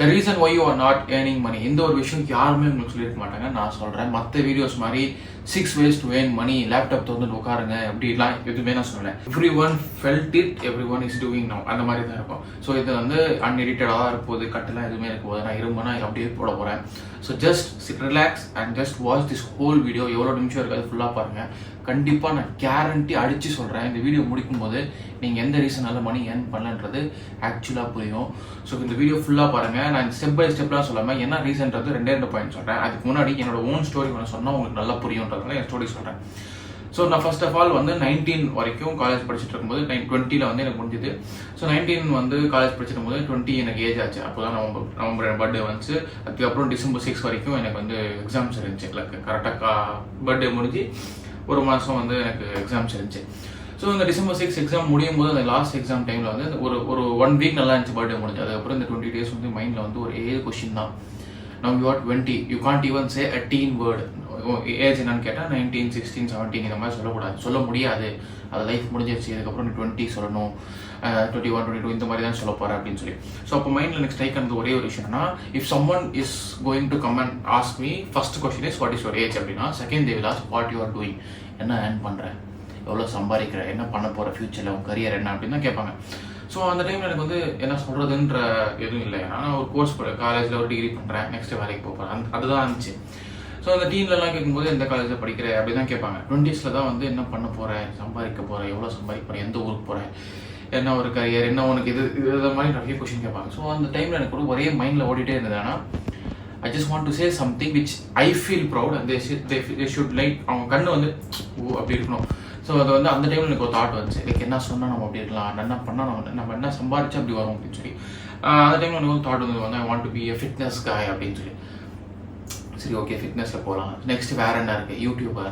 The reason why you are not earning money இந்த ஒரு விஷயம் யாருமே உங்களுக்கு சொல்லியிருக்க மாட்டாங்க. நான் சொல்கிறேன், மற்ற வீடியோஸ் மாதிரி 6 ways to earn money, laptop வந்து உட்காருங்க அப்படிலாம் எதுவுமே நான் சொல்லலை. Every one felt it, every one is doing now, அந்த மாதிரி தான் இருக்கும். ஸோ இது வந்து அன்எடிட்டடாக இருப்போது, கட்டெல்லாம் எதுவுமே இருக்க போது, நான் இரும்புனா அப்படியே போட போகிறேன். So just relax and just watch this whole video. எவ்வளோ நிமிஷம் இருக்காது ஃபுல்லாக பாருங்கள். கண்டிப்பாக நான் கேரண்டி அடித்து சொல்கிறேன், இந்த வீடியோ முடிக்கும் போது நீங்கள் எந்த ரீசனால மணி ஏர்ன் பண்ணலன்றது ஆக்சுவலாக புரியும். ஸோ இந்த வீடியோ ஃபுல்லாக பாருங்கள். நான் ஸ்டெப் பை ஸ்டெப்லாம் சொல்லாமல் என்ன ரீசன்றது 2 பாயிண்ட் சொல்கிறேன். அதுக்கு முன்னாடி என்னோட ஓன் ஸ்டோரி ஒன்று சொன்னால் உங்களுக்கு நல்லா புரியுன்றதுனால என் ஸ்டோரி சொல்கிறேன். ஸோ நான் ஃபர்ஸ்ட் ஆஃப் ஆல் வந்து 19 வரைக்கும் காலேஜ் படிச்சுட்டு இருக்கும்போது 20 வந்து எனக்கு முடிஞ்சுது. ஸோ 19 வந்து காலேஜ் படிச்சிட்டு போது 20 எனக்கு ஏஜ் ஆச்சு. அப்போ தான் நவம்பர் பர்த்டே வந்துச்சு. அதுக்கப்புறம் டிசம்பர் 6 வரைக்கும் எனக்கு வந்து எக்ஸாம்ஸ் இருந்துச்சு. லைக் கரெக்டாக பர்த்டே முடிஞ்சு ஒரு மாதம் வந்து எனக்கு எக்ஸாம்ஸ் இருந்துச்சு. ஸோ இந்த டிசம்பர் 6 எக்ஸாம் முடியும் போது அந்த லாஸ்ட் எக்ஸாம் டைமில் வந்து ஒரு 1 வீக் நல்லா இருந்துச்சு பர்த்டே முடிஞ்சு. அதுக்கப்புறம் இந்த 20 days வந்து மைண்டில் வந்து ஒரு கொஷின் தான். Now you are 20, you can't even say a teen word. Age என்னன்னு கேட்டால் 19, 16, 17 இந்த மாதிரி சொல்லக்கூடாது, சொல்ல முடியாது. அது லைஃப் முடிஞ்சிருச்சு, இதுக்கப்புறம் நீ 20 சொல்லணும், 21, 22 இந்த மாதிரி தான் சொல்ல போகிற அப்படின்னு சொல்லி. ஸோ அப்போ மைண்டில் எனக்கு ஸ்ட்ரைக் ஆனது ஒரே ஒரு விஷயம்னா, if someone is going to come and ask me, first question is what is your age அப்படின்னா, second they will ask what you are doing, என்ன ஏர்ன் பண்ணுறேன், எவ்வளோ சம்பாதிக்கிற, என்ன பண்ண போகிற ஃபியூச்சரில், உன் கரியர் என்ன அப்படின்னு தான் கேட்பாங்க. ஸோ அந்த டைமில் எனக்கு வந்து என்ன சொல்கிறதுன்ற எதுவும் இல்லை. நான் ஒரு கோர்ஸ் காலேஜில் ஒரு டிகிரி பண்ணுறேன், நெக்ஸ்ட் வேலைக்கு போகிறேன், அதுதான் இருந்துச்சு. ஸோ அந்த டீம்லலாம் கேட்கும்போது எந்த காலேஜில் படிக்கிற அப்படி தான் கேட்பாங்க. 20s தான் வந்து என்ன பண்ண போகிறேன், சம்பாதிக்க போகிறேன், எவ்வளோ சம்பாதிக்க போகிறேன், எந்த ஊருக்கு போகிறேன், என்ன ஒரு கரியர், என்ன உனக்கு இது மாதிரி நிறைய கொஸ்டின் கேட்பாங்க. ஸோ அந்த டைமில் எனக்கு கூட ஒரே மைண்டில் ஓடிட்டே இருந்தது. ஆனால் I just want to say something which I feel proud and they should like, அவங்க கண்ணு வந்து ஓ அப்படி இருக்கணும். ஸோ அது வந்து அந்த டைமில் எனக்கு ஒரு தாட் வந்துச்சு, லைக் என்ன சொன்னால் நம்ம அப்படி இருக்கலாம், என்ன பண்ணால் நம்ம என்ன சம்பாதிச்சா அப்படி வரும் அப்படின்னு சொல்லி. அந்த டைமில் எனக்கு ஒரு தாட் வந்து ஐ want to be a fitness காய் அப்படின்னு சொல்லி. சரி, ஓகே, ஃபிட்னஸில் போகலாம். நெக்ஸ்ட் வேறு என்ன இருக்குது, யூடியூபர்,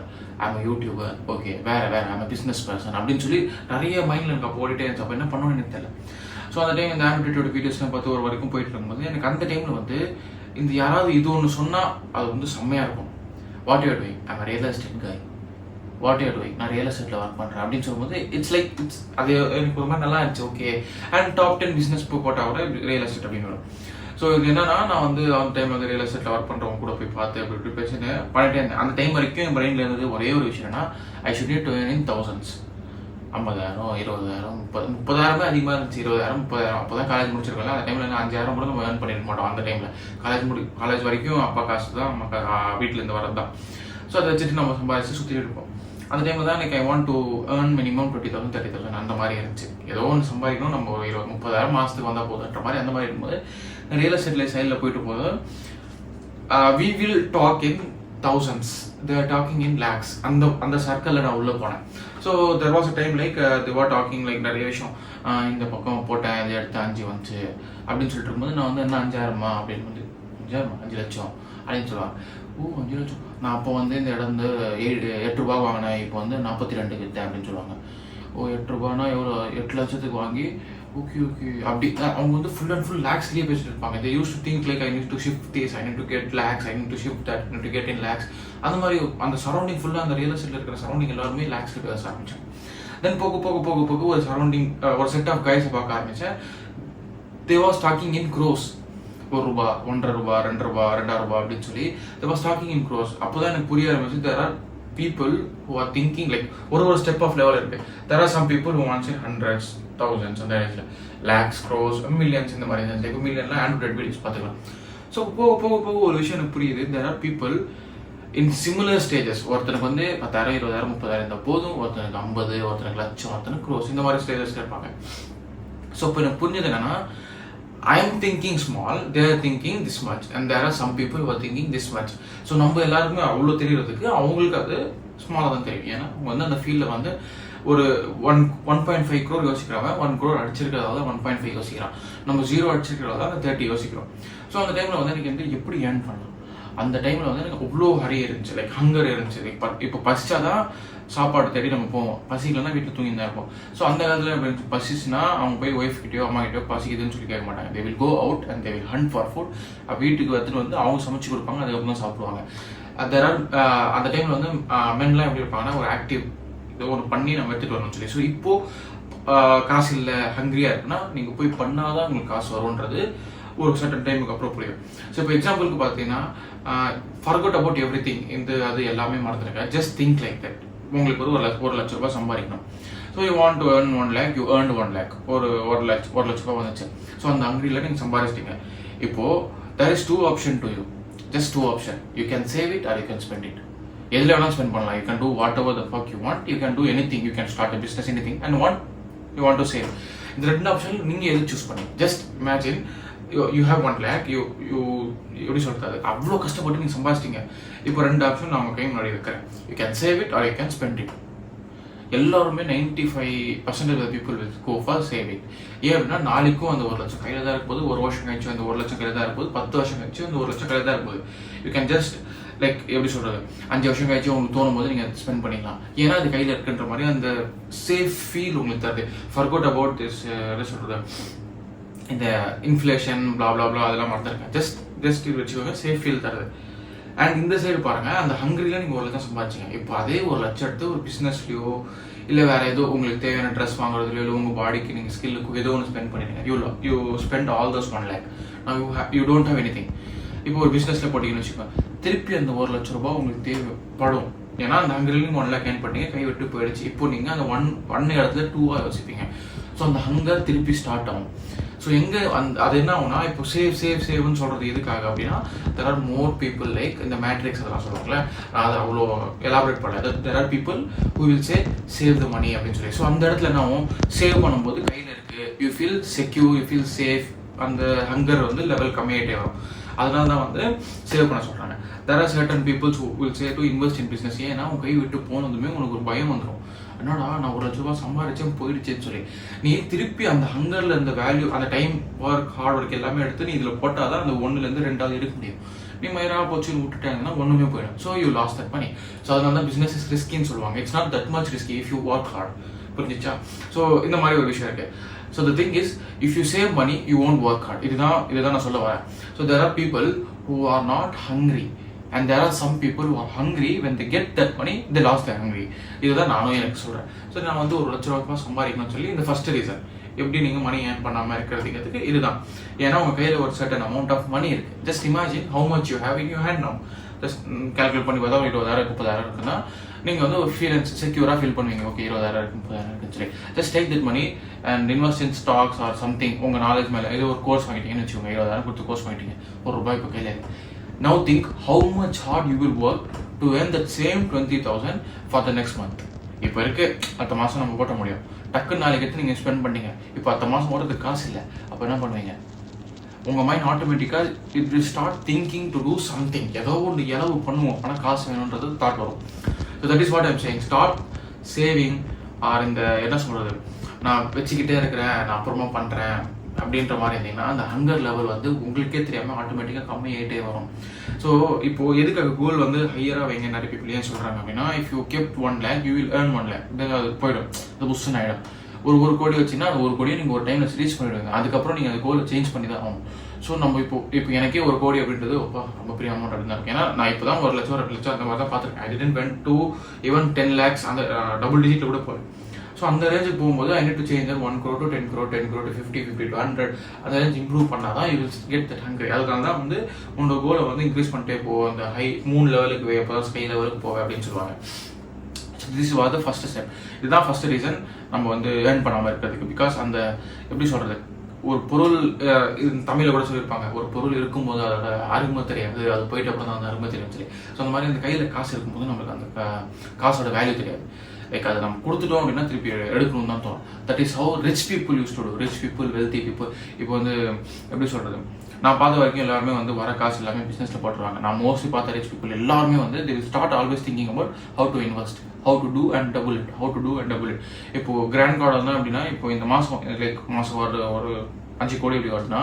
யூடியூபர், ஓகே, வேறு பிஸ்னஸ் பர்சன் அப்படின்னு சொல்லி நிறைய மைண்டில் எனக்கு அப்போ ஓடிட்டே இருந்துச்சு. அப்போ என்ன பண்ணணும்னு எனக்கு தெரியல. ஸோ அந்த டைம் இந்த ஆம்பிடியூட் வீடியோஸ்லாம் பார்த்து ஒரு வரைக்கும் போயிட்டு இருக்கும்போது எனக்கு அந்த டைமில் வந்து இந்த யாராவது இது ஒன்று சொன்னால் அது வந்து செம்மையாக இருக்கும். What you are doing, I am real estate காய், வாட் யூர் டூயிங், நான் ரியல் எஸ்டேட்டில் ஒர்க் பண்ணுறேன் அப்படின்னு சொல்லும்போது இட்ஸ் அது எனக்கு ஒரு மாதிரி நல்லா இருந்துச்சு. ஓகே, அண்ட் டாப் 10 பிஸ்னஸ் போட்டால் கூட ரியல் எஸ்டேட் அப்படின்னு வரும். ஸோ இது என்னன்னா, நான் வந்து அந்த டைம் வந்து ரியல் எஸ்டேட்டில் ஒர்க் பண்ணுறவங்க கூட போய் பார்த்து அப்படி பேசினேன் பண்ணிட்டே இருந்தேன். அந்த டைம் வரைக்கும் என் பிரெயினில் இருந்தது ஒரே ஒரு விஷயம்னா, I should need to earn in thousands. 50,000, 20,000, 30,000 அதிகமாக இருந்துச்சு. 20,000, 30,000 அப்போ தான் காலேஜ் முடிச்சிருக்கல. அந்த டைமில் 5,000 கூட நம்ம ஏர்ன் பண்ணிருக்க மாட்டோம். அந்த டைமில் காலேஜ் வரைக்கும் அப்பா காசு தான், அம்மா வீட்டிலேருந்து வரது தான். ஸோ அதை வச்சுட்டு நம்ம சம்பாதிச்சு சுற்றிட்டு இருப்போம். அந்த டைமில் தான் எனக்கு ஐ வாண்ட் டு ஏர்ன் மினிமம் 20,000, 30,000 அந்த மாதிரி இருந்துச்சு. ஏதோ ஒன்று சம்பாதிக்கணும், நம்ம ஒரு 30,000 மாதத்துக்கு வந்தால் போதுன்ற மாதிரி அந்த மாதிரி இருக்கும்போது ரியல் எஸ்டேட்டில் சைடில் போயிட்டு போது we will talk in thousands, they are talking in lakhs. அந்த சர்க்கிளில் நான் உள்ளே போனேன். So there was a time like they were talking like நிறைய விஷயம், இந்த பக்கம் போட்டேன், இதை எடுத்து 5 வந்துச்சு அப்படின்னு சொல்லிட்டு இருக்கும்போது நான் வந்து என்ன 5,000 அப்படின்னு வந்து 5 லட்சம் அப்படின்னு சொல்லுவாங்க. ஓ 5 லட்சம், நான் அப்போ வந்து இந்த இடம் வந்து 8 ரூபா வாங்கினேன், இப்போ வந்து 42 விற்றேன் அப்படின்னு சொல்லுவாங்க. ஓ 8 ரூபானா எவ்வளோ, 8 லட்சத்துக்கு வாங்கி ஓகே அப்படி அவங்க வந்து ஃபுல் அண்ட் ஃபுல் லேக்ஸ்லேயே பேசிட்டு இருப்பாங்க. they used to think like I need to shift this, I need to get lakhs, I need to shift that, I need to get in lakhs. அந்த மாதிரி அந்த சரௌண்டிங் ஃபுல்லாக அந்த ரியல் எஸ்டேட்டில் இருக்கிற surrounding எல்லாருமே லேக்ஸில் பேச ஆரம்பித்தேன். தென் போக ஒரு சரௌண்டிங் ஒரு செட் ஆஃப் கைஸை பார்க்க ஆரம்பித்தேன். they was talking in crores. 1 ரூபா, 1.5 ரூபா, 2 ரூபா, 2,000 ரூபா அப்படின்னு சொல்லி they was talking in crores. அப்போ தான் எனக்கு புரிய ஆரம்பிச்சு, there are people who are thinking like ஒரு ஸ்டெப் ஆஃப் லெவல் இருக்கு. there are some people who want hundreds, thousands, அந்த lakhs, crores, millions இந்த மாதிரி தான். இப்போ மில்லியன்லாம் ஆண்ட்ராய்ட் வீடியோஸ் பார்த்துக்கலாம். ஸோ போக ஒரு விஷயம் எனக்கு புரியுது. there are people in similar stages. ஒருத்தனுக்கு வந்து 10,000, 20,000, 30,000 இருந்தால் போதும், ஒருத்தனுக்கு 50, ஒருத்தனுக்கு லட்சம், ஒருத்தனுக்கு க்ரோஸ், இந்த மாதிரி ஸ்டேஜஸ்ல இருப்பாங்க. ஸோ இப்போ எனக்கு புரிஞ்சது என்னன்னா, I am thinking small, they are thinking this much, and there are some people who are thinking this much. So நம்ம எல்லாருக்குமே அவ்வளோ தெரியறதுக்கு அவங்களுக்கு அது ஸ்மாலாக தான் தெரியும். ஏன்னா அவங்க வந்து அந்த ஃபீல்டில் வந்து ஒரு 1.5 crore யோசிக்கிறவன் 1 crore அடிச்சிருக்கிறதால 1.5 யோசிக்கிறான். நம்ம 0 அடிச்சிருக்கிறதால 30 யோசிக்கிறோம். ஸோ அந்த டைமில் வந்து எனக்கு வந்து எப்படி ஏர்ன் பண்ணலாம், அந்த டைமில் வந்து எனக்கு அவ்வளோ ஹரி இருந்துச்சு, லைக் ஹங்கர் இருந்துச்சு. இப்போ பசிச்சாதான் சாப்பாடு தேடி நம்ம போவோம், பசிக்கலன்னா வீட்டில் தூங்கி தான் இருப்போம். ஸோ அந்த காலத்தில் பசிச்சுன்னா அவங்க போய் ஒய்ஃப் கிட்டயோ அம்மா கிட்டயோ பசிக்குதுன்னு சொல்லி கேட்க மாட்டாங்க. they will go out and they will hunt for food. வீட்டுக்கு எடுத்துட்டு வந்து அவங்க சமைச்சு கொடுப்பாங்க, அதுக்கப்புறம் தான் சாப்பிடுவாங்க. அந்த டைமில் வந்து மென்லாம் எப்படி இருப்பாங்கன்னா, ஒரு ஆக்டிவ் இதை ஒன்று பண்ணி நம்ம எடுத்துகிட்டு வரணும்னு சொல்லி. ஸோ இப்போது காசு இல்லை, ஹங்க்ரியாக இருக்குன்னா நீங்கள் போய் பண்ணாதான் உங்களுக்கு காசு வரும்ன்றது ஒரு சர்டன் டைமுக்கு அப்புறம் புரியும். ஸோ இப்போ எக்ஸாம்பிளுக்கு பார்த்தீங்கன்னா ஃபர்கட் அபவுட் எவ்ரி திங், இந்த அது எல்லாமே மறந்துருங்க. Just think like that. உங்களுக்கு ஒரு லட்ச ரூபாய் சம்பாதிக்கணும். So you want to earn 1 lakh, you earn 1 lakh. ஒரு லட்ச ரூபாய் வந்துச்சு. ஸோ அந்த ஹங்கரியில் நீங்கள் சம்பாதிச்சிட்டீங்க. இப்போ there is 2 options to you, just 2 options. You can save it or you can spend it. எதுல வேணாலும் ஸ்பெண்ட் பண்ணலாம். You can do whatever the fuck you want. You can do anything. You can start a business, anything. And what you want to save. இந்த ரெண்டு option நீங்க எது choose பண்ணீங்க? Just imagine you have 1 lakh. you எப்படி சொல்றது, அவ்வளோ கஷ்டப்பட்டு நீங்க சம்பாதிச்சிட்டீங்க. இப்போ ரெண்டு ஆப்ஷன் நான் உங்க கை முன்னாடி வைக்கிறேன். You can save it or you can spend it. எல்லாருமே 95% of people will go for saving. ஏன் அப்படின்னா நாளைக்கும் அந்த 1 லட்சம் கையில தான் இருக்கும்போது, ஒரு வருஷம் கழிச்சு அந்த 1 லட்சம் கையில தான் இருக்கும்போது, 10 வருஷம் கழிச்சு அந்த 1 லட்சம் கையில தான் இருக்கும்போது, யூ கேன் ஜஸ்ட் லைக் எப்படி சொல்றது, 5 வருஷம் கழிச்சு உங்களுக்கு தோணும் போது நீங்க ஸ்பெண்ட் பண்ணிக்கலாம். ஏன்னா அது கையில இருக்குன்ற மாதிரி அந்த சேஃப் ஃபீல் உங்களுக்கு தருது. ஃபர்கட் அபவுட் திஸ் எப்படி சொல்றது, இந்த இன்ஃப்ளேஷன் பிளா பிளா பிளா அதெல்லாம் மறந்துருக்கேன். ஜஸ்ட் இது வச்சுக்கோங்க, சேஃப் ஃபீல் தருது. அண்ட் இந்த சைடு பாருங்க, அந்த ஹங்கரியில நீங்க 1 லட்சம் சம்பாதிச்சிங்க. இப்போ அதே 1 லட்சம் எடுத்து ஒரு பிசினஸ்லயோ இல்லை வேற ஏதோ உங்களுக்கு தேவையான ட்ரெஸ் வாங்குறதுலையோ இல்லை உங்க பாடிக்கு நீங்க ஸ்கில்லுக்கு ஏதோ ஒன்று ஸ்பெண்ட் பண்ணிடுங்க. You spend all those 1 lakh. You don't have anything. இப்போ ஒரு பிசினஸ்ல போட்டீங்கன்னு வச்சுக்கோங்க, திருப்பி அந்த 1 லட்ச ரூபாய் உங்களுக்கு தேவைப்படும். ஏன்னா அந்த ஹங்கரில நீங்க 1 lakh ஏர்ன் பண்ணீங்க, கை விட்டு போயிடுச்சு. இப்போ நீங்க அந்த ஒன் இடத்துல 2 யோசிப்பீங்க. ஸோ அந்த ஹங்கர் திருப்பி ஸ்டார்ட் ஆகும். ஸோ எங்கே அது என்ன ஆகும்னா, இப்போ சேவ்னு சொல்கிறது எதுக்காக அப்படின்னா, there are more people like இந்த மேட்ரிக்ஸ் அதெல்லாம் சொல்லுவாங்கல்ல, நான் அதை அவ்வளோ எலாபரேட் பண்ணல. There are people who will save the money அப்படின்னு சொல்லி. ஸோ அந்த இடத்துல என்ன ஆகும், சேவ் பண்ணும்போது கையில் இருக்குது, you feel secure, you feel safe. அந்த ஹங்கர் லெவல் கம்மியாகிட்டே வரும். அதனால தான் சேவ் பண்ண சொல்கிறாங்க. There are certain peoples who will say to invest in business. ஏன்னா உங்க கை விட்டு போனதுமே உங்களுக்கு ஒரு பயம் வந்துடும். என்னடா நான் 1 லட்ச ரூபாய் சம்பாதிச்சேன் போயிடுச்சேன்னு சொல்லி நீ திருப்பி அந்த ஹங்கர்ல இந்த வேல்யூ, அந்த டைம் ஒர்க் ஹார்ட் ஒர்க் எல்லாமே எடுத்து நீ இதுல போட்டாதான் அந்த 1லேருந்து 2 எடுக்க முடியும். நீ மயிரா போச்சுன்னு விட்டுட்டாங்கன்னா ஒண்ணுமே போயிடும். So you lose that money. So அதனால தான் பிசினஸ் இஸ் ரிஸ்கின்னு சொல்லுவாங்க. It's not that much risky if you work hard. புரிஞ்சிச்சா? ஸோ இந்த மாதிரி ஒரு விஷயம் இருக்கு. So the thing is, if you save money you won't work hard. இதுதான் நான் சொல்ல வரேன். So there are people who are not hungry. And there are some people who are hungry. When they get that money, they lost their hungry. இதுதான் நானும் எனக்கு சொல்றேன். So நான் 1 லட்ச ரூபாய் சம்பாதிக்கணும்னு சொல்லி இந்த ஃபர்ஸ்ட் ரீசன், எப்படி நீங்க மணி ஏர்ன் பண்ணாம இருக்கிறதுக்கு இதுதான். ஏன்னா உங்க கையில ஒரு சர்டன் அமௌண்ட் ஆஃப் மணி இருக்கு. Just imagine how much you have in your hand now. Just calculate பண்ணி பார்த்தா 20,000 30,000 இருக்குன்னா நீங்க ஒரு செக்யூரா ஃபீல் பண்ணுவீங்க. ஓகே 20,000 இருக்கு 30,000 இருக்குன்னு சொல்லி just take that money and invest in stocks or something. உங்க நாலேஜ் மேல ஏதோ ஒரு கோர்ஸ் வாங்கிட்டீங்கன்னு வச்சுக்கோங்க, 20,000 கொடுத்து கோர்ஸ் வாங்கிட்டீங்க, ₹1 இப்போ கையில இருக்கு. Now think how much hard you will work to earn that same 20,000 for the next month. இப்போ இருக்கு, அடுத்த மாசம் நம்ம போட்ட முடியும். டக்குன்னு நாளைக்கு எடுத்து நீங்க ஸ்பெண்ட் பண்ணீங்க. இப்போ அடுத்த மாசம் ஓடுறதுக்கு காசு இல்லை. அப்போ என்ன பண்ணுவீங்க? உங்க மைண்ட் ஆட்டோமேட்டிக்கா it will start thinking to do something. ஏதோ ஒன்று இலவு பண்ணுவோம், ஆனால் காசு வேணும்ன்றது தாட் வரும். So that is what I'm saying. Start saving. Or இந்த என்ன சொல்றது, நான் வச்சுக்கிட்டே இருக்கிறேன், நான் அப்புறமா பண்றேன் அப்படின்ற மாதிரி இருந்தீங்கன்னா அந்த ஹங்கர் லெவல் உங்களுக்கே தெரியாம ஆட்டோமேட்டிக்கா கம்மியாயிட்டே வரும். ஸோ இப்போ எதுக்காக கோல் ஹையரா வைங்க நிறைய பீப்புள் ஏன் சொல்றாங்க அப்படின்னா, if you kept 1 lakh you will earn 1 lakh. அது போயிடும், அது புஷ்ஷன் ஆயிடும். ஒரு கோடி வச்சுன்னா அது 1 கோடியை நீங்க ஒரு டைம்ல ரீச் பண்ணிடுவீங்க. அதுக்கப்புறம் நீங்க அந்த கோலை சேஞ்ச் பண்ணி தான் ஆகும். ஸோ நம்ம இப்போ எனக்கே 1 கோடி அப்படின்றது ரொம்ப பெரிய அமௌண்ட் அப்படின்னு தான் இருக்கு. ஏன்னா நான் இப்போதான் 1 லட்சம் 2 லட்சம் அந்த மாதிரி தான் பார்த்துருக்கேன். I didn't went to even 10 lakhs, அந்த டபுள் டிஜிட்ல கூட போய். ஸோ அந்த ரேஞ்சுக்கு போகும்போது I need to change 1 crore to 10 crore, 10 crore to 50 to 100 அந்த ரேஞ்ச் இம்ப்ரூவ் பண்ணாதான் you will get that hungry. அதுக்காக தான் உன்னோட கோலை இன்க்ரீஸ் பண்ணிட்டே போவோம். அந்த ஹை 3 லெவலுக்கு அப்போ ஸ்கை லெவலுக்கு போவேன் அப்படின்னு சொல்லுவாங்க. This was the first step. இதுதான் ஃபர்ஸ்ட் ரீசன் நம்ம ஏர்ன் பண்ணாமல் இருக்கிறதுக்கு. பிகாஸ் அந்த எப்படி சொல்றது, ஒரு பொருள் தமிழில் கூட சொல்லியிருப்பாங்க, ஒரு பொருள் இருக்கும்போது அதோட அருமை தெரியாது, அது போயிட்டு அப்புறம் தான் அந்த அருமை தெரியும் சொல்லி. ஸோ அந்த மாதிரி அந்த கையில் காசு இருக்கும்போது நம்மளுக்கு அந்த காசோட வேல்யூ தெரியாது. லைக் அதை நம்ம கொடுத்துட்டோம் அப்படின்னா திருப்பி எடுக்கணும்னு தான் தோணும். That is how rich people use to do. Rich people, wealthy people. இப்போ எப்படி சொல்றது, நான் பார்த்த வரைக்கும் எல்லாருமே வர காசு எல்லாமே பிசினஸ்ல போட்டுருவாங்க. நான் மோஸ்ட்லி பார்த்த ரிச் பீப்புள் எல்லாருமே they will start always thinking about how to invest, how to do and double it, how to do and double it. இப்போ கிராண்ட் கார்டு தான் அப்படின்னா, இப்போ இந்த மாசம் ஒரு 5 கோடி இப்படி வருதுன்னா,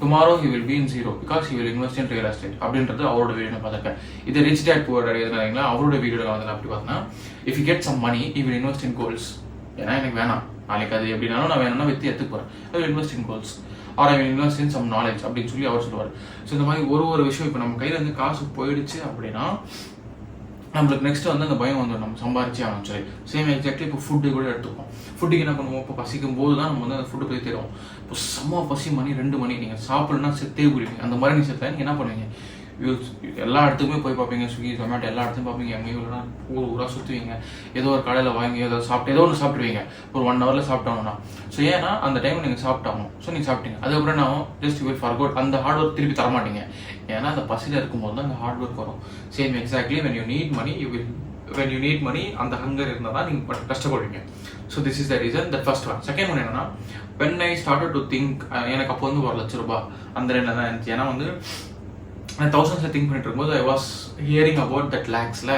tomorrow he will be in zero because he will invest in real estate அப்படின்றது அவரோட வீடியோ நான் பார்த்துருக்கேன். இது ரிச் டேட் புவர் டேட் எதுனாங்களா அவரோட வீடியோவில் அப்படி பார்த்தீங்கன்னா, if you get some money he will invest in goals. ஏன்னா எனக்கு வேணாம், நாளைக்கு அது எப்படினாலும் நான் வேணும்னா வித்து எடுத்துக்கு போறேன், I will invest in goals or I will invest in some knowledge அப்படின்னு சொல்லி அவர் சொல்லுவார். ஸோ இந்த மாதிரி ஒரு விஷயம் இப்போ நம்ம கையில காசு போயிடுச்சு அப்படின்னா நம்மளுக்கு நெக்ஸ்ட் வந்து அந்த பயம் வந்து நம்ம சம்பாரிச்சே ஆகணும் சொல்லி. சேம் எக்ஸாக்ட்லி இப்போ ஃபுட்டு கூட எடுத்துப்போம். ஃபுட்டுக்கு என்ன பண்ணுவோம், இப்போ பசிக்கும் போது தான் நம்ம வந்து அந்த ஃபுட்டு போய் தேடுவோம். இப்போ செம்ம பசி, மணி 2 மணி, நீங்கள் சாப்பிடணும்னா செத்தே போடுவீங்க. அந்த மாதிரி நீங்கள் செத்தா நீங்கள் என்ன பண்ணுவீங்க, எல்லா இடத்துக்குமே போய் பார்ப்பீங்க, ஸ்விக்கி ஜொமேட்டோ எல்லா இடத்துக்கும் பார்ப்பீங்க, எங்கேயும் இல்லைனா ஊராக சுற்றுவீங்க, ஏதோ ஒரு கடையில் வாங்கி ஏதோ சாப்பிட்டு ஏதோ ஒன்று சாப்பிடுவீங்க, ஒரு 1 ஹவரில் சாப்பிட்டாங்கன்னா. ஸோ ஏன்னா அந்த டைம் நீங்கள் சாப்பிட்டாகணும். ஸோ நீங்கள் சாப்பிட்டீங்க, அதுக்கப்புறம் நான் ஜஸ்ட் வில் ஃபர்கோட், அந்த ஹார்ட் ஒர்க் திருப்பி தரமாட்டீங்க. ஏன்னா அந்த பசியில் இருக்கும்போது தான் அந்த ஹார்ட் ஒர்க் வரும். Same exactly when you need money அந்த ஹங்கர் இருந்தால் தான் நீங்கள் கஷ்டப்படுவீங்க. So this is the reason. The first one. Second one என்னன்னா, when I started to think, எனக்கு அப்போ வந்து 1 லட்ச ரூபாய் அந்த ரெண்டு தான் இருந்துச்சு. ஏன்னா வந்து நான் தௌசண்ட்ஸை திங்க் பண்ணிட்டு இருக்கும்போது I was hearing about that லேக்ஸில்.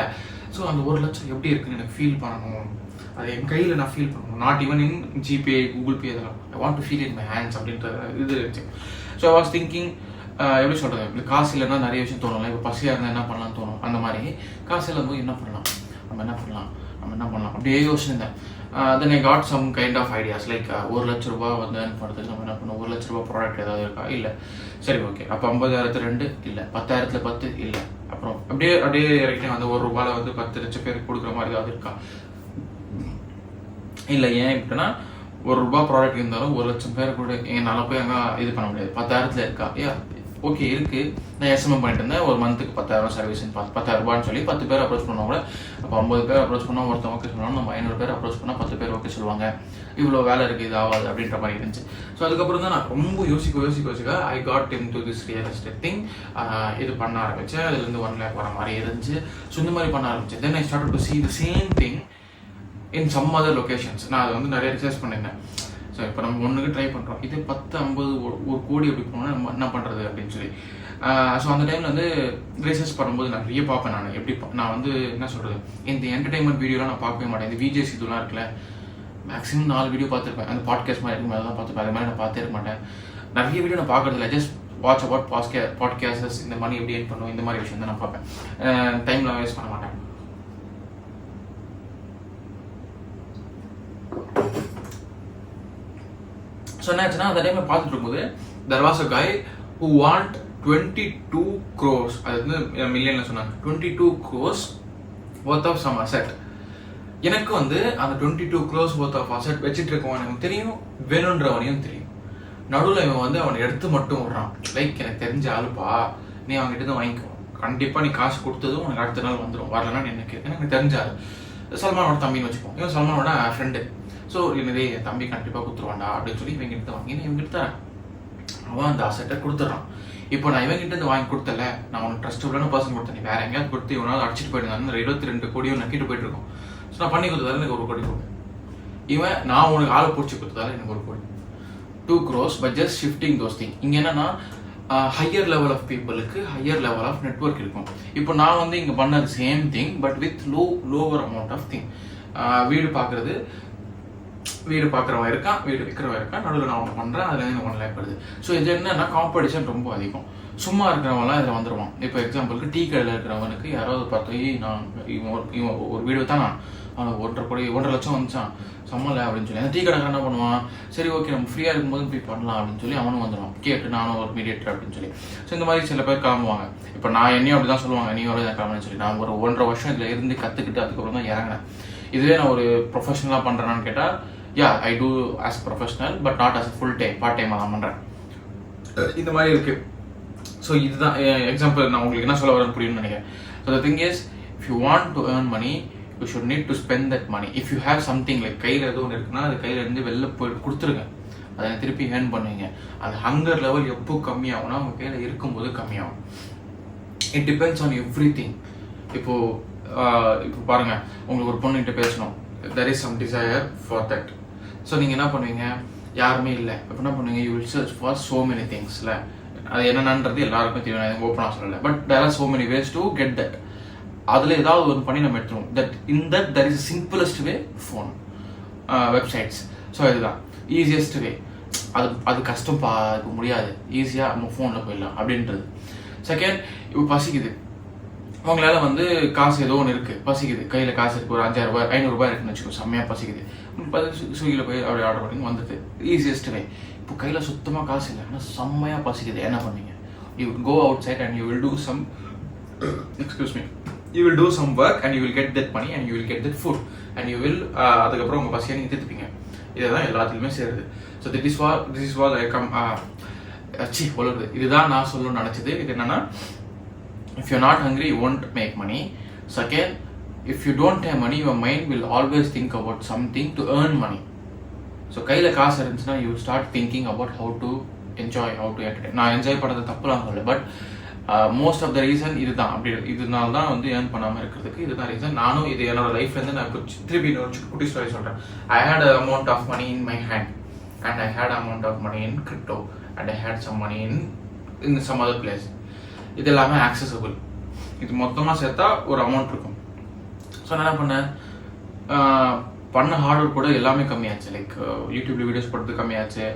ஸோ அந்த 1 லட்சம் எப்படி இருக்குன்னு எனக்கு ஃபீல் பண்ணணும், அது என் கையில் நான் ஃபீல் பண்ணணும், not even in GPay Google Pay இதெல்லாம், I want to feel in my hands அப்படின்ற இது இருந்துச்சு. ஸோ ஐ வாஸ் திங்கிங், எப்படி சொல்கிறது, இப்படி காசு இல்லைன்னா நிறைய விஷயம் தோணும்ல. இப்போ பசியாக இருந்தால் என்ன பண்ணலாம்னு தோணும். அந்த மாதிரி காசு இல்லாமல் என்ன பண்ணலாம் அப்படியே யோசிச்சிருந்தேன். Then I got some kind of ideas like 1 லட்ச ரூபாய் வந்து படுறதுக்கு நம்ம என்ன பண்ணுவோம், 1 லட்ச ரூபாய் ப்ராடக்ட் ஏதாவது இருக்கா, இல்லை சரி ஓகே, அப்போ 50,000 2 இல்லை, 10,000 10 இல்லை, அப்புறம் அப்படியே இறக்கிட்டேன். அந்த 1 ரூபாயில் வந்து 10 லட்சம் பேருக்கு கொடுக்குற மாதிரி ஏதாவது இருக்கா, இல்லை. ஏன் இப்படின்னா 1 ரூபாய் ப்ராடக்ட் இருந்தாலும் 1 லட்சம் பேர் கூட என்னால் போய் அங்கே இது பண்ண முடியாது. 10,000 இருக்கா, ஓகே இருக்குது. நான் எஸ்எம்எம் பண்ணிட்டு இருந்தேன், ஒரு மந்த்துக்கு 10,000 சர்வீஸ் 10,000 ரூபான்னு சொல்லி 10 பேர் அப்ரோச் பண்ணோம் கூட. அப்போ 50 பேர் அப்ரோச் பண்ணால் ஒருத்தன் ஓகே சொல்லுவாங்க, நம்ம 500 பேர் அப்ரோச் பண்ணால் 10 பேர் ஓகே சொல்லுவாங்க. இவ்வளோ வேலை இருக்குது, இது ஆகாது அப்படின்ற மாதிரி இருந்துச்சு. ஸோ அதுக்கப்புறம் தான் நான் ரொம்ப யோசிக்க I got in to this real estate thing. இது பண்ண ஆரம்பித்தேன். அதுலேருந்து 1 lakh வர மாதிரி இருந்துச்சு. ஸோ இந்த மாதிரி பண்ண ஆரம்பித்தேன். Then I start to see the same thing in some other locations. நான் அதை வந்து நிறைய ரிசர்ச் பண்ணியிருந்தேன். ஸோ இப்போ நம்ம ஒன்றுக்கு ட்ரை பண்ணுறோம், இது 10, 50, 1 கோடி எப்படி போனோம்னா நம்ம என்ன பண்ணுறது அப்படின்னு சொல்லி. ஸோ அந்த டைமில் வந்து ரிசர்ச் பண்ணும்போது நிறைய பார்ப்பேன். நான் எப்படி நான் வந்து என்ன சொல்கிறது, இந்த என்டர்டைன்மெண்ட் வீடியோலாம் நான் பார்க்கவே மாட்டேன். இந்த விஜேஸ் இதெல்லாம் இருக்குல்ல, மேக்ஸிமம் 4 வீடியோ பார்த்துருப்பேன். அந்த பாட்காஸ்ட் மாதிரி இருக்கும், அதெல்லாம் பார்த்துப்பேன். அது மாதிரி நான் பார்த்தே இருக்க மாட்டேன். நிறைய வீடியோ நான் பார்க்கறதில்ல. ஜஸ்ட் வாட்ச் அபவுட் பாட்காஸ்டர்ஸ், இந்த மணி எப்படி ஏர்ன் பண்ணுவோம், இந்த மாதிரி விஷயம் தான் நான் பார்ப்பேன். டைம்லாம் வேஸ்ட் பண்ண மாட்டேன். ஸோ என்னாச்சுன்னா அந்த டைமில் பார்த்துட்டு இருக்கும்போது there was a guy who want 22 crores, அது வந்து மில்லியனில் சொன்னாங்க, 22 crores worth of some asset. எனக்கு வந்து அந்த 22 crores worth of asset வச்சுட்டு இருக்கவன் எனக்கு தெரியும், வேணுன்றவனையும் தெரியும். நடுவில் இவன் வந்து அவனை எடுத்து மட்டும் விடுறான். லைக் எனக்கு தெரிஞ்ச ஆளுப்பா, நீ அவங்ககிட்ட தான் வாங்கிக்கோ, கண்டிப்பாக நீ காசு கொடுத்ததும் உனக்கு அடுத்த நாள் வந்துடும், வரலன்னா எனக்கு தெரிஞ்ச ஆள். சல்மானோட தம்பின்னு வச்சுப்போம், இவன் சல்மானோட ஃப்ரெண்டு. ஸோ என்னதே என் தம்பி கண்டிப்பாக கொடுத்துருவான்டா அப்படின்னு சொல்லி இவங்க கிட்ட வாங்கி இவங்கிட்ட தரேன். அவன் அந்த அசெட்டை கொடுத்துட்றான். இப்போ நான் இவங்கிட்ட இருந்து வாங்கி கொடுத்தல, நான் உனக்கு ட்ரஸ்டபுளான பர்சன் கொடுத்தேன், நீ வேற எங்கேயாவது கொடுத்து இவனாவது அடிச்சுட்டு போயிட்டு 22 கோடியும் நக்கிட்டு போயிட்டு இருக்கோம். ஸோ நான் பண்ணி கொடுத்ததால எனக்கு 1 கோடி கொடுப்பேன். இவன் நான் உனக்கு ஆளை பிடிச்சி கொடுத்ததால எனக்கு 1 கோடி, 2 crores but just shifting those thing. இங்கே என்னன்னா ஹையர் லெவல் ஆஃப் பீப்புளுக்கு ஹையர் லெவல் ஆஃப் நெட்ஒர்க் இருக்கும். இப்போ நான் வந்து இங்கே பண்ணது same thing but with lower amount of thing. வீடு பார்க்குறவன் இருக்கான், வீடு விற்கிறவன் இருக்கான், நடுவில் நான் ஒன்று பண்ணுறேன், அதில் எனக்கு 1 lakh வருது. ஸோ இது என்னன்னா காம்படிஷன் ரொம்ப அதிகம். சும்மா இருக்கிறவங்களாம் இதில் வந்துடுவான். இப்போ எக்ஸாம்பிளுக்கு டீ கடையில் இருக்கிறவனுக்கு யாராவது பார்த்து இவன் ஒரு வீடு தான் அவனுக்கு 1.5 லட்சம் வந்துச்சான் சம்மலை அப்படின்னு சொல்லி அந்த டீ கடைக்காரன் என்ன பண்ணுவான், சரி ஓகே நம்ம ஃப்ரீயாக இருக்கும்போது போய் பண்ணலாம் அப்படின்னு சொல்லி அவனும் வந்துடுவான், கேட்டு நானும் ஒரு மீடியேட்டர் அப்படின்னு சொல்லி. ஸோ இந்த மாதிரி சில பேர் கிளம்புவாங்க. இப்போ நான் என்னையும் அப்படி தான் சொல்லுவாங்க, நீ எவ்வளோ கிளம்புன்னு சொல்லி. நான் ஒரு 1.5 வருஷம் இதில் இருந்து கற்றுக்கிட்டு அதுக்கப்புறம் தான் இறங்கினேன். இதுவே நான் ஒரு ப்ரொஃபஷனலாக பண்ணுறேன்னு கேட்டால் I do as professional but not as full time, part டைமாக தான் பண்ணுறேன். இந்த மாதிரி இருக்குது. ஸோ இதுதான் எக்ஸாம்பிள். நான் உங்களுக்கு என்ன சொல்ல வரேன்னு புரியும்னு நினைக்கிறேன். So the thing is, if you want to earn money you should need to spend that money. If you have something like கையில் எதுவும் ஒன்று இருக்குன்னா அது கையில் இருந்து வெளில போய் கொடுத்துருங்க, அதை திருப்பி ஏர்ன் பண்ணுவீங்க. அந்த ஹங்கர் லெவல் எப்போ கம்மியாகும்னா உங்கள் கையில் இருக்கும்போது கம்மியாகும். It depends on every thing. இப்போ பாருங்கள், உங்களுக்கு ஒரு பொண்ணுகிட்ட பேசணும், there is some desire for that. So நீங்கள் என்ன பண்ணுவீங்க, யாருமே இல்லை இப்போ என்ன பண்ணுவீங்க, you will search for so many thingsல. அது என்னென்னன்றது எல்லாருக்கும் தெரியும், ஓப்பனாக சொல்லலை. But there are so many ways to get that. அதில் ஏதாவது ஒரு பண்ணி நம்ம எடுத்துருவோம். that there is a simplest way, phone, websites. So இதுதான் ஈஸியஸ்ட் வே. அது கஷ்டம் இப்போ முடியாது, ஈஸியாக நம்ம ஃபோனில் போயிடலாம் அப்படின்றது. செகண்ட், இப்போ பசிக்குது, உங்களால் வந்து காசு ஏதோ ஒன்று இருக்குது, பசிக்குது, கையில் காசு இருக்குது, ஒரு 5,000 ரூபாய் 500 ரூபாய் இருக்குன்னு வச்சுக்கோ, செம்மையாக பசிக்குது, ஸ்விக்கியில் போய் அப்படி ஆர்டர் பண்ணி வந்துட்டு ஈஸியஸ்ட் வே. இப்போ கையில் சுத்தமாக காசு இல்லை ஆனால் செம்மையாக பசிக்குது, என்ன பண்ணுவீங்க, you go outside and you will do some you will do some work and you will get that money and you will get that food and you will அதுக்கப்புறம் உங்கள் பசியை நீங்கள் தீர்த்துப்பீங்க. இதுதான் எல்லாத்துலேயுமே சேருது. So this is what I come சொல்லுறது. இதுதான் நான் சொல்லணும்னு நினச்சது. இது என்னன்னா, if you're not hungry you won't make money. Second, if you don't have money your mind will always think about something to earn money. So கையில் காசு இருந்துச்சுன்னா you start thinking about how to enjoy, how to entertain. நான் enjoy பண்ணுறது தப்புலாம் சொல்லலை, but most of the reason இதுதான். அப்படி இதனால தான் வந்து ஏர்ன் பண்ணாமல் இருக்கிறதுக்கு இதுதான் ரீசன். நானும் இது என்னோட லைஃப்லேருந்து நான் திருப்பி இன்னொரு குட்டி ஸ்டோரி சொல்கிறேன். I had a amount of money in my hand and I had amount of money in crypto and I had some money in some other place. இது எல்லாமே ஆக்சசபிள். இது மொத்தமாக சேர்த்தா ஒரு அமௌண்ட் இருக்கும். ஸோ நான் என்ன பண்ணேன், பண்ண ஹார்ட் ஒர்க் கூட எல்லாமே கம்மியாச்சு. லைக் யூடியூப்ல வீடியோஸ் போடுறது கம்மியாச்சு.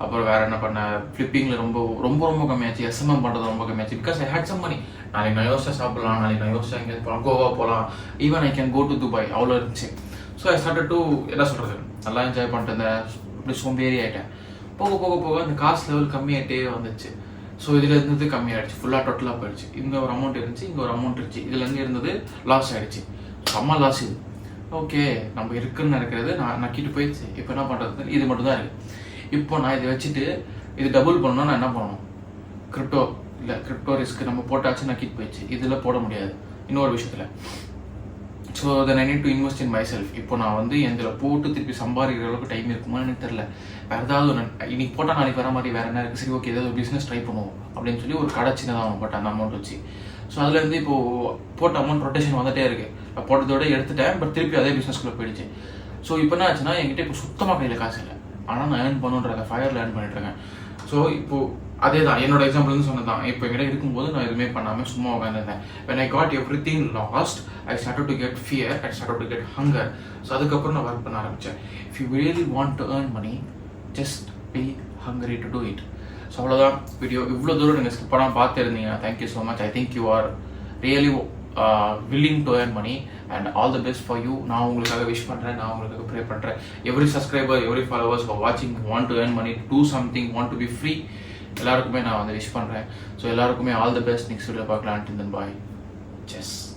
அப்புறம் வேறு என்ன பண்ணேன், ஃப்ளிப்பிங்கில் ரொம்ப ரொம்ப ரொம்ப கம்மியாச்சு. எஸ்எம்எம் பண்ணுறது ரொம்ப கம்மியாச்சு. Because I had some money. நாளைக்கு நான் யோசிச்சா சாப்பிடலாம், நாளைக்கு நான் யோசிச்சா எங்கேயாவது போகலாம், கோவா போகலாம், even I can go to Dubai, அவ்வளோ இருந்துச்சு. ஸோ ஐ ஸ்டார்டட் டு என்ன சொல்கிறது, நல்லா என்ஜாய் பண்ணிட்டு இருந்தேன். அப்படி சோம்பேறி ஆகிட்டேன். போக போக போக அந்த காசு லெவல் கம்மியாகிட்டே வந்துச்சு. ஸோ இதில் இருந்தது கம்மியாகிடுச்சு, ஃபுல்லாக டோட்டலாக போயிடுச்சு. இங்கே ஒரு அமௌண்ட் இருந்துச்சு, இங்கே ஒரு அமௌண்ட் இருந்துச்சு. இதுலேருந்து இருந்தது லாஸ் ஆகிடுச்சு. செம்ம லாஸ் இது. ஓகே, நம்ம இருக்குன்னு நினைக்கிறது நான் நக்கிட்டு போயிடுச்சு. இப்போ என்ன பண்ணுறது, இது மட்டும் தான் இருக்குது. இப்போ நான் இதை வச்சுட்டு இது டபுள் பண்ணணும்னா நான் என்ன பண்ணணும், கிரிப்டோ ரிஸ்க் நம்ம போட்டாச்சு, நக்கிட்டு போயிடுச்சு. இதில் போட முடியாது இன்னொரு விஷயத்தில். So then I need to invest in my self. இப்போ நான் வந்து இதில் போட்டு திருப்பி சம்பாதிக்கிற அளவுக்கு டைம் இருக்குமான்னு எனக்கு தெரில. வேறு ஏதாவது இன்னைக்கு போட்டால் நாளைக்கு வர மாதிரி வேறு என்ன இருக்குது, சரி ஓகே ஏதாவது பிஸ்னஸ் ட்ரை பண்ணுவோம் அப்படின்னு சொல்லி ஒரு கடை சின்னதாக போட்டேன் அந்த அமௌண்ட் வச்சு. ஸோ அதுலேருந்து இப்போது போட்ட அமௌண்ட் ரொட்டேஷன் வந்துட்டே இருக்குது. நான் போட்டதோட எடுத்துட்டேன், பட் திருப்பி அதே பிஸ்னஸ்குள்ளே போயிடுச்சு. ஸோ இப்போ என்ன ஆச்சுன்னா, என்கிட்ட இப்போ சுத்தமாக கையில் காசு இல்லை, ஆனால் நான் ஏர்ன் பண்ணுன்ற ஃபயரில் ஏர்ன் பண்ணிட்டுருக்கேன். ஸோ இப்போது அதே தான் என்னோட எக்ஸாம்பிள்னு சொன்னதான். இப்போ என்கிட்ட இருக்கும்போது நான் எதுவுமே பண்ணாமல் சும்மா உட்காந்துருந்தேன். when I got everything lost I started to get fear, I started to get hunger. So அதுக்கப்புறம் நான் ஒர்க் பண்ண ஆரம்பித்தேன். if you really want to earn money just be hungry to do it. So அவ்வளோதான் video. இவ்வளோ தூரம் நீங்கள் ஸ்கிப் பண்ணாமல் பார்த்துருந்தீங்க, thank you so much. I think you are really willing to earn money and all the best for you. நான் உங்களுக்காக wish பண்ணுறேன், நான் உங்களுக்காக ப்ரே பண்ணுறேன். Every subscriber, every followers for வாட்சிங் want to earn money, do something, want to be free, எல்லாருக்குமே நான் வந்து விஷ் பண்ணுறேன். ஸோ எல்லாருக்குமே all the best. Next video பார்க்கலாம். until then bye. Cheers.